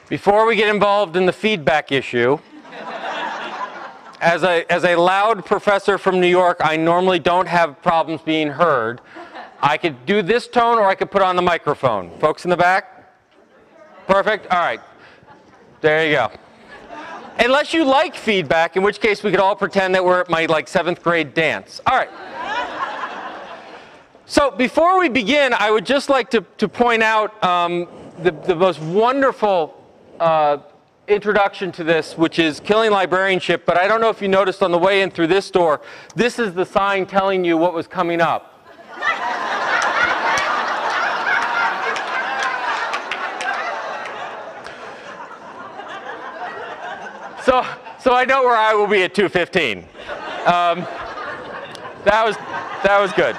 Before we get involved in the feedback issue, as a loud professor from New York, I normally don't have problems being heard. I could do this tone or I could put on the microphone. Folks in the back? Perfect? All right. There you go. Unless you like feedback, in which case we could all pretend that we're at my 7th grade dance. All right. So before we begin, I would just like to point out the most wonderful introduction to this, which is Killing Librarianship. But I don't know if you noticed on the way in through this door, this is the sign telling you what was coming up. So I know where I will be at 2:15. That was good.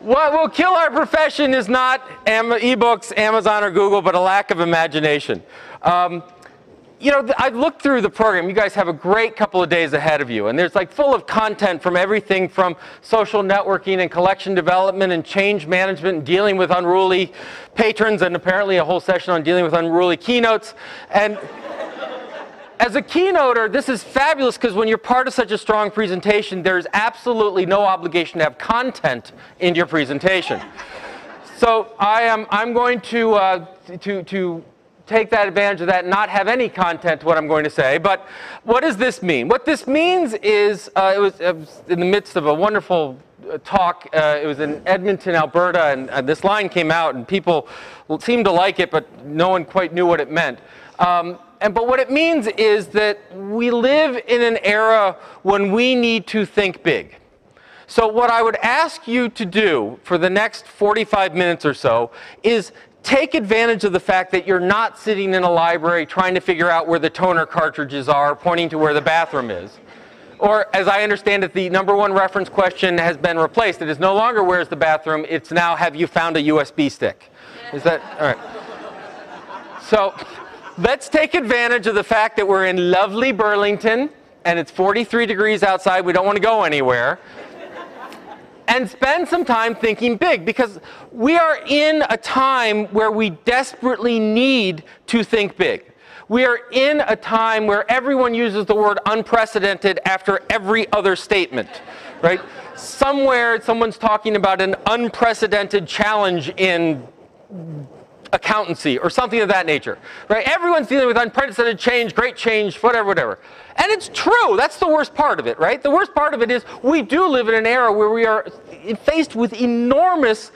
What will kill our profession is not ebooks, Amazon, or Google, but a lack of imagination. I've looked through the program. You guys have a great couple of days ahead of you, and there's full of content from everything from social networking and collection development and change management and dealing with unruly patrons, and apparently a whole session on dealing with unruly keynotes. And as a keynoter, this is fabulous because when you're part of such a strong presentation, there's absolutely no obligation to have content in your presentation. So I'm going to take that advantage of that and not have any content to what I'm going to say. But what does this mean? What this means is, it was in the midst of a wonderful talk. It was in Edmonton, Alberta, and this line came out, and people seemed to like it, but no one quite knew what it meant. But what it means is that we live in an era when we need to think big. So what I would ask you to do for the next 45 minutes or so is take advantage of the fact that you're not sitting in a library trying to figure out where the toner cartridges are, pointing to where the bathroom is. Or, as I understand it, the #1 reference question has been replaced. It is no longer where's the bathroom, it's now have you found a USB stick. Is that, all right. So, let's take advantage of the fact that we're in lovely Burlington, and it's 43 degrees outside, we don't want to go anywhere. And spend some time thinking big, because we are in a time where we desperately need to think big. We are in a time where everyone uses the word unprecedented after every other statement, right? Somewhere someone's talking about an unprecedented challenge in accountancy or something of that nature, right? Everyone's dealing with unprecedented change, great change, whatever. And it's true. That's the worst part of it, right? The worst part of it is we do live in an era where we are faced with enormous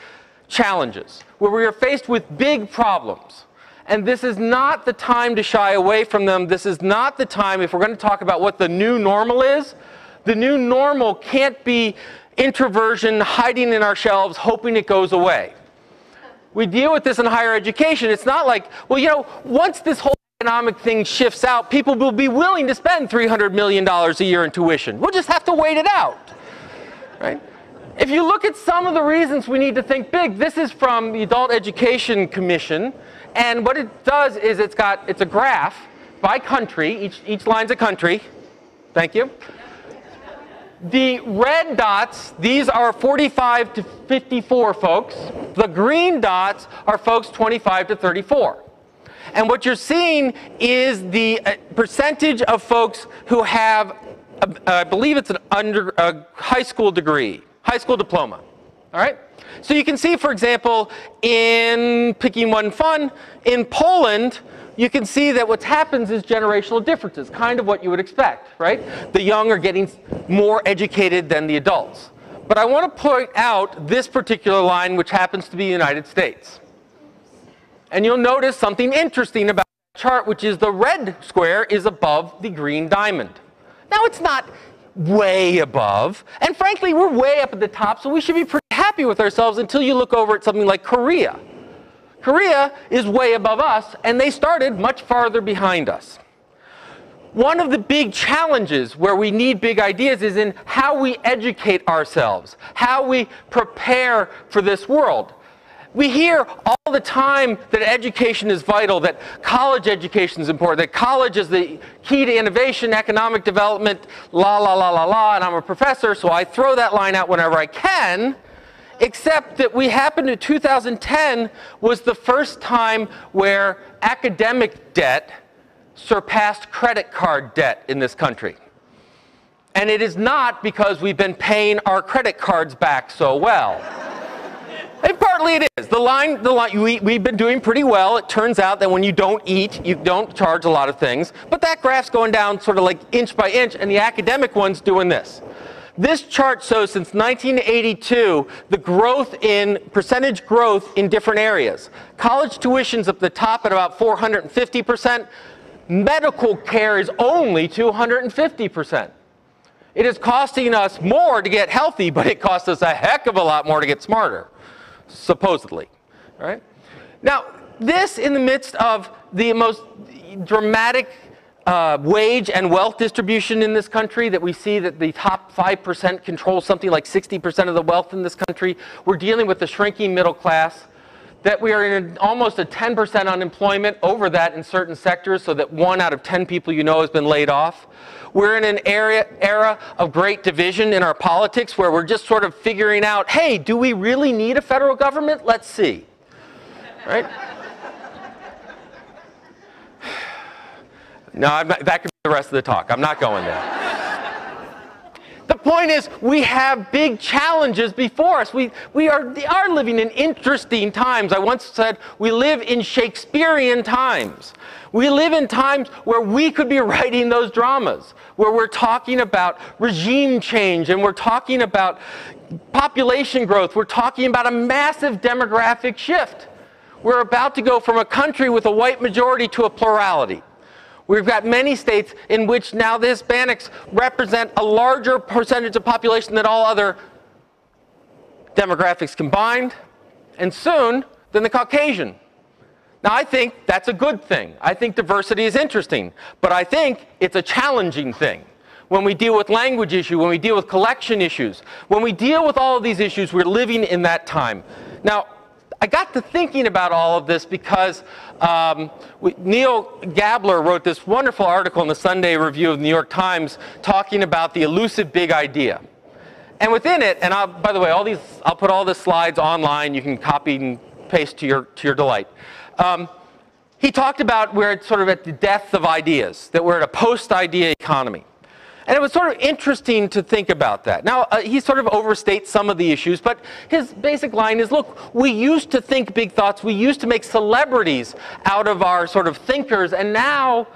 challenges, where we are faced with big problems. And this is not the time to shy away from them. This is not the time, if we're going to talk about what the new normal is, the new normal can't be introversion, hiding in our shelves, hoping it goes away. We deal with this in higher education. It's not like, well, once this whole economic thing shifts out, people will be willing to spend $300 million a year in tuition. We'll just have to wait it out, right? If you look at some of the reasons we need to think big, this is from the Adult Education Commission, and what it does is it's a graph by country. Each line's a country. Thank you. The red dots, these are 45 to 54 folks. The green dots are folks 25 to 34. And what you're seeing is the percentage of folks who have, I believe it's a high school degree, high school diploma. All right? So you can see, for example, in picking one fun, in Poland, you can see that what happens is generational differences, kind of what you would expect, right? The young are getting more educated than the adults. But I want to point out this particular line, which happens to be the United States. And you'll notice something interesting about the chart, which is the red square is above the green diamond. Now, it's not way above, and frankly, we're way up at the top, so we should be pretty happy with ourselves until you look over at something like Korea. Korea is way above us, and they started much farther behind us. One of the big challenges where we need big ideas is in how we educate ourselves, how we prepare for this world. We hear all the time that education is vital, that college education is important, that college is the key to innovation, economic development, la, la, la, la, la, and I'm a professor, so I throw that line out whenever I can. except that we happened to 2010 was the first time where academic debt surpassed credit card debt in this country. And it is not because we've been paying our credit cards back so well. And partly it is. We've been doing pretty well. It turns out that when you don't eat, you don't charge a lot of things. But that graph's going down sort of like inch by inch, and the academic one's doing this. This chart shows since 1982 the growth in percentage growth in different areas. College tuition's up the top at about 450%. Medical care is only 250%. It is costing us more to get healthy, but it costs us a heck of a lot more to get smarter, supposedly. All right? Now, this in the midst of the most dramatic wage and wealth distribution in this country, that we see that the top 5% control something like 60% of the wealth in this country. We're dealing with the shrinking middle class, that we are in almost a 10% unemployment, over that in certain sectors, so that 1 out of 10 people you know has been laid off. We're in an era of great division in our politics where we're just sort of figuring out, hey, do we really need a federal government? Let's see. Right? No, that could be the rest of the talk. I'm not going there. The point is, we have big challenges before us. We are living in interesting times. I once said we live in Shakespearean times. We live in times where we could be writing those dramas, where we're talking about regime change, and we're talking about population growth. We're talking about a massive demographic shift. We're about to go from a country with a white majority to a plurality. We've got many states in which now the Hispanics represent a larger percentage of population than all other demographics combined, and soon than the Caucasian. Now, I think that's a good thing. I think diversity is interesting, but I think it's a challenging thing. When we deal with language issues, when we deal with collection issues, when we deal with all of these issues, we're living in that time. Now, I got to thinking about all of this because Neil Gabler wrote this wonderful article in the Sunday Review of the New York Times talking about the elusive big idea. And within it, and by the way, I'll put all the slides online. You can copy and paste to your delight. He talked about we're sort of at the death of ideas, that we're at a post-idea economy. And it was sort of interesting to think about that. Now, he sort of overstates some of the issues, but his basic line is, look, we used to think big thoughts. We used to make celebrities out of our sort of thinkers, and now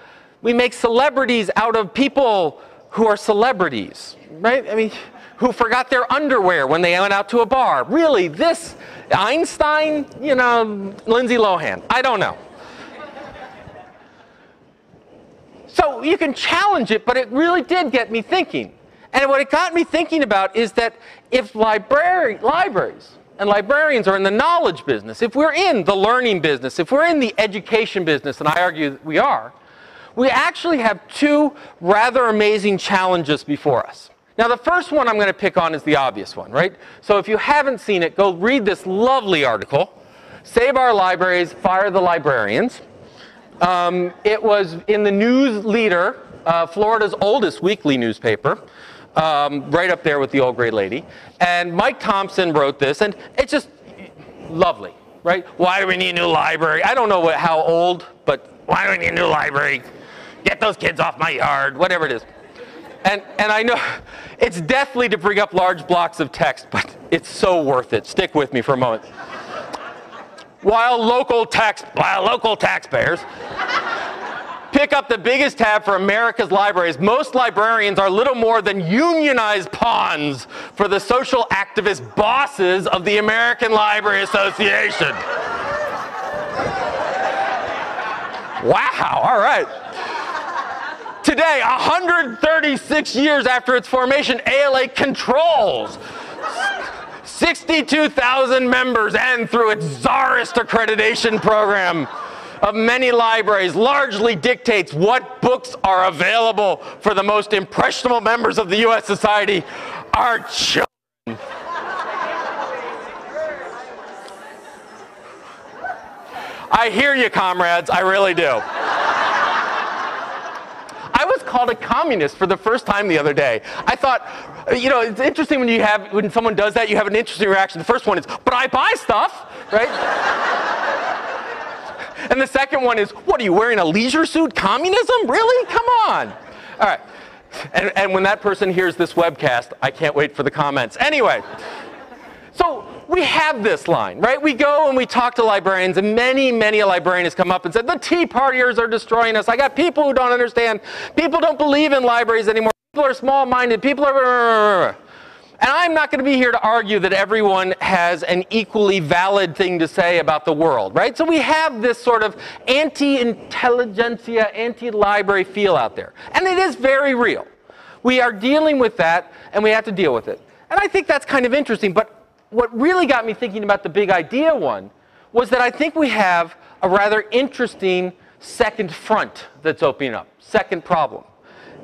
we make celebrities out of people who are celebrities, right? I mean, who forgot their underwear when they went out to a bar. Really, this Einstein, you know, Lindsay Lohan, I don't know. So you can challenge it, but it really did get me thinking. And what it got me thinking about is that if libraries and librarians are in the knowledge business, if we're in the learning business, if we're in the education business, and I argue that we are, we actually have two rather amazing challenges before us. Now, the first one I'm going to pick on is the obvious one, right? So if you haven't seen it, go read this lovely article, Save Our Libraries, Fire the Librarians. It was in the News Leader, Florida's oldest weekly newspaper, right up there with the old gray lady. And Mike Thompson wrote this, and it's just lovely, right? Why do we need a new library? I don't know how old, but why do we need a new library? Get those kids off my yard, whatever it is. And I know it's deathly to bring up large blocks of text, but it's so worth it. Stick with me for a moment. While local taxpayers pick up the biggest tab for America's libraries, most librarians are little more than unionized pawns for the social activist bosses of the American Library Association. Wow, all right. Today, 136 years after its formation, ALA controls 62,000 members, and through its czarist accreditation program of many libraries, largely dictates what books are available for the most impressionable members of the U.S. society, our children. I hear you, comrades, I really do. I was called a communist for the first time the other day. I thought, you know, it's interesting when someone does that, you have an interesting reaction. The first one is, but I buy stuff, right? And the second one is, what, are you wearing a leisure suit? Communism? Really? Come on. All right. And when that person hears this webcast, I can't wait for the comments. Anyway, so we have this line, right? We go and we talk to librarians, and many a librarian has come up and said, the Tea Partiers are destroying us. I got people who don't understand. People don't believe in libraries anymore. People are small-minded. People are... And I'm not going to be here to argue that everyone has an equally valid thing to say about the world, right? So we have this sort of anti-intelligentsia, anti-library feel out there. And it is very real. We are dealing with that, and we have to deal with it. And I think that's kind of interesting. But what really got me thinking about the big idea one was that I think we have a rather interesting second front that's opening up, second problem.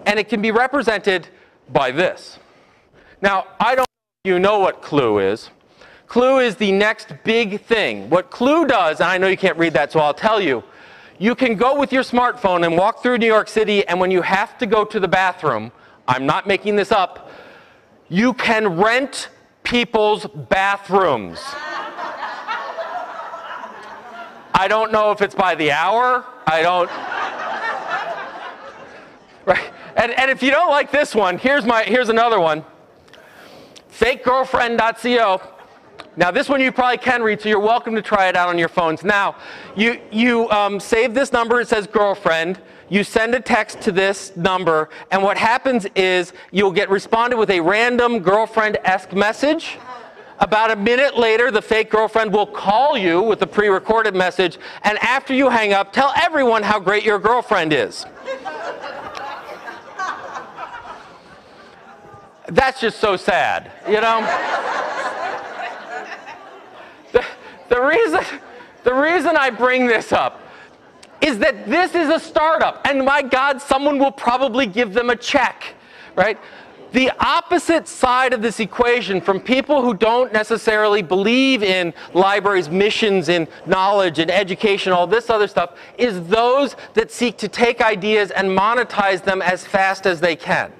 And it can be represented by this. Now, I don't know if you know what Clue is. Clue is the next big thing. What Clue does, and I know you can't read that, so I'll tell you, you can go with your smartphone and walk through New York City, and when you have to go to the bathroom, I'm not making this up, you can rent people's bathrooms. I don't know if it's by the hour. I don't... Right? And if you don't like this one, here's another one. FakeGirlfriend.co. Now this one you probably can read, so you're welcome to try it out on your phones. Now, you save this number, it says girlfriend, you send a text to this number, and what happens is you'll get responded with a random girlfriend-esque message. About a minute later, the fake girlfriend will call you with a pre-recorded message, and after you hang up, tell everyone how great your girlfriend is. That's just so sad, you know? The reason I bring this up is that this is a startup, and my God, someone will probably give them a check, right? The opposite side of this equation from people who don't necessarily believe in libraries' missions, in knowledge and education, all this other stuff, is those that seek to take ideas and monetize them as fast as they can.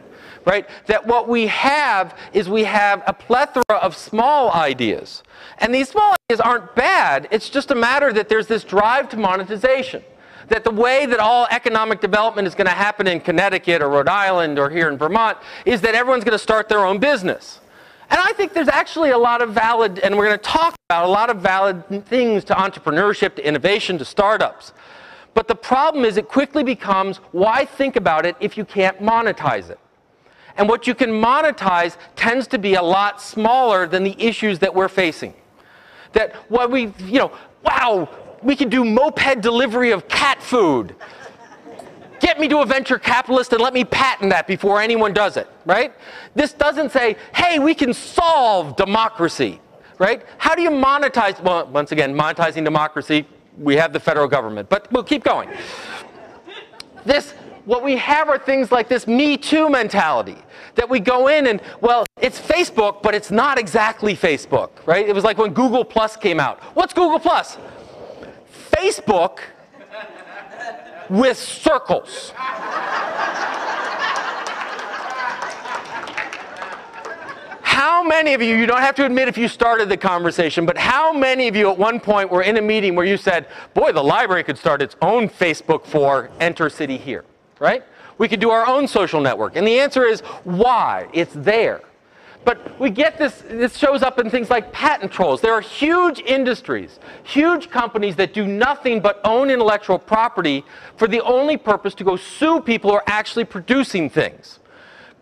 Right? That what we have is we have a plethora of small ideas. And these small ideas aren't bad. It's just a matter that there's this drive to monetization. That the way that all economic development is going to happen in Connecticut or Rhode Island or here in Vermont is that everyone's going to start their own business. And I think there's actually a lot of valid, and we're going to talk about a lot of valid things to entrepreneurship, to innovation, to startups. But the problem is it quickly becomes, why think about it if you can't monetize it? And what you can monetize tends to be a lot smaller than the issues that we're facing. That what we, you know, wow, we can do moped delivery of cat food. Get me to a venture capitalist and let me patent that before anyone does it, right? This doesn't say, hey, we can solve democracy, right? How do you monetize, well, once again, monetizing democracy, we have the federal government, but we'll keep going. What we have are things like this Me Too mentality, that we go in and, well, it's Facebook, but it's not exactly Facebook, right? It was like when Google Plus came out. What's Google Plus? Facebook with circles. How many of you don't have to admit if you started the conversation, but how many of you at one point were in a meeting where you said, boy, the library could start its own Facebook for Enter City Here? Right? We could do our own social network. And the answer is, why? It's there. But we get this shows up in things like patent trolls. There are huge industries, huge companies that do nothing but own intellectual property for the only purpose to go sue people who are actually producing things.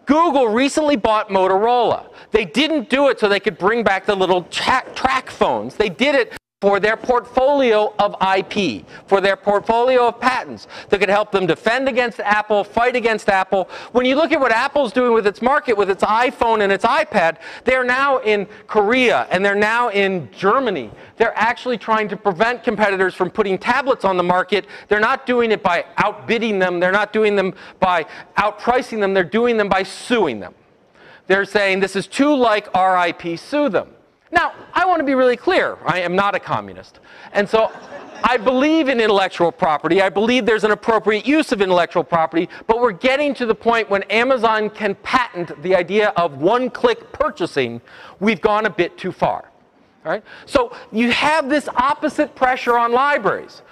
Google recently bought Motorola. They didn't do it so they could bring back the little track phones. They did it for their portfolio of IP, for their portfolio of patents that could help them defend against Apple, fight against Apple. When you look at what Apple's doing with its market, with its iPhone and its iPad, they're now in Korea and they're now in Germany. They're actually trying to prevent competitors from putting tablets on the market. They're not doing it by outbidding them. They're not doing them by outpricing them. They're doing them by suing them. They're saying this is too like RIP, sue them. Now, I want to be really clear. I am not a communist. And so I believe in intellectual property. I believe there's an appropriate use of intellectual property, but we're getting to the point when Amazon can patent the idea of one-click purchasing. We've gone a bit too far. All right? So you have this opposite pressure on libraries.